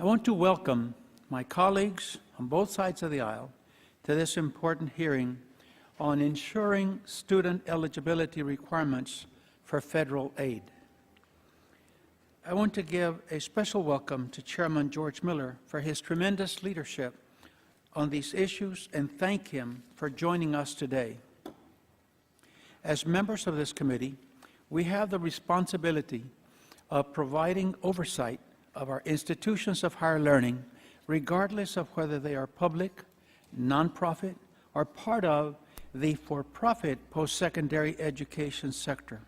I want to welcome my colleagues on both sides of the aisle to this important hearing on ensuring student eligibility requirements for federal aid. I want to give a special welcome to Chairman George Miller for his tremendous leadership on these issues and thank him for joining us today. As members of this committee, we have the responsibility of providing oversight of our institutions of higher learning, regardless of whether they are public, nonprofit, or part of the for-profit post-secondary education sector.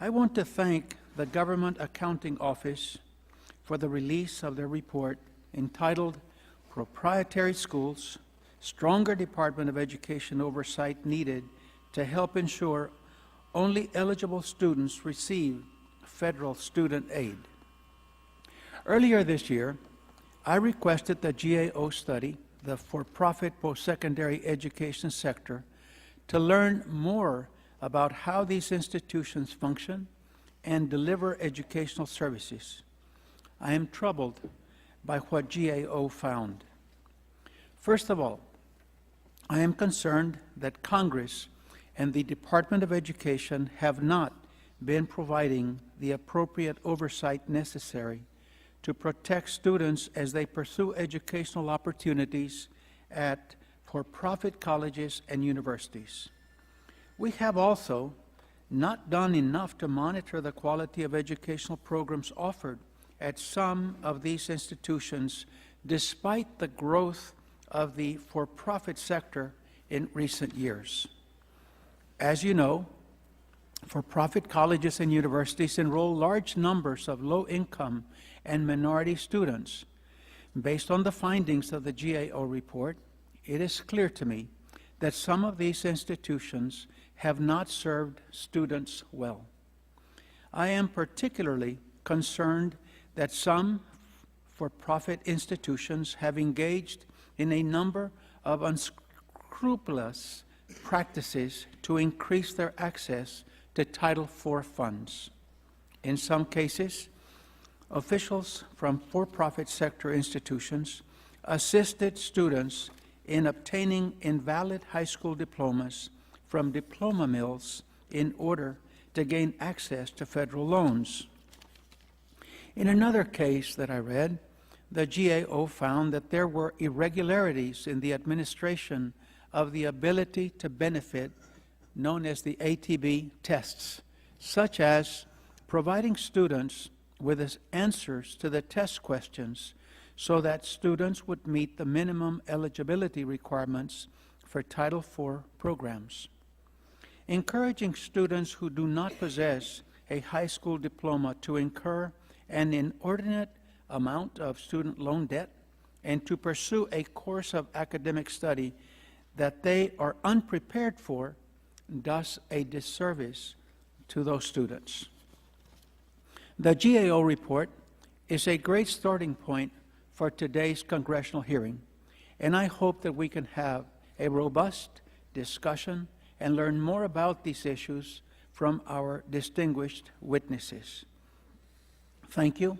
I want to thank the Government Accounting Office for the release of their report entitled Proprietary Schools, Stronger Department of Education Oversight Needed to Help Ensure Only Eligible Students Receive Federal Student Aid. Earlier this year, I requested the GAO study the for-profit post-secondary education sector to learn more about how these institutions function and deliver educational services. I am troubled by what GAO found. First of all, I am concerned that Congress and the Department of Education have not been providing the appropriate oversight necessary to protect students as they pursue educational opportunities at for-profit colleges and universities. We have also not done enough to monitor the quality of educational programs offered at some of these institutions, despite the growth of the for-profit sector in recent years. As you know, for-profit colleges and universities enroll large numbers of low-income and minority students. Based on the findings of the GAO report, it is clear to me that some of these institutions have not served students well. I am particularly concerned that some for-profit institutions have engaged in a number of unscrupulous practices to increase their access to Title IV funds. In some cases, officials from for-profit sector institutions assisted students in obtaining invalid high school diplomas from diploma mills in order to gain access to federal loans. In another case that I read, the GAO found that there were irregularities in the administration of the ability to benefit, known as the ATB tests, such as providing students with answers to the test questions so that students would meet the minimum eligibility requirements for Title IV programs. Encouraging students who do not possess a high school diploma to incur an inordinate amount of student loan debt and to pursue a course of academic study that they are unprepared for does a disservice to those students. The GAO report is a great starting point for today's congressional hearing, and I hope that we can have a robust discussion and learn more about these issues from our distinguished witnesses. Thank you.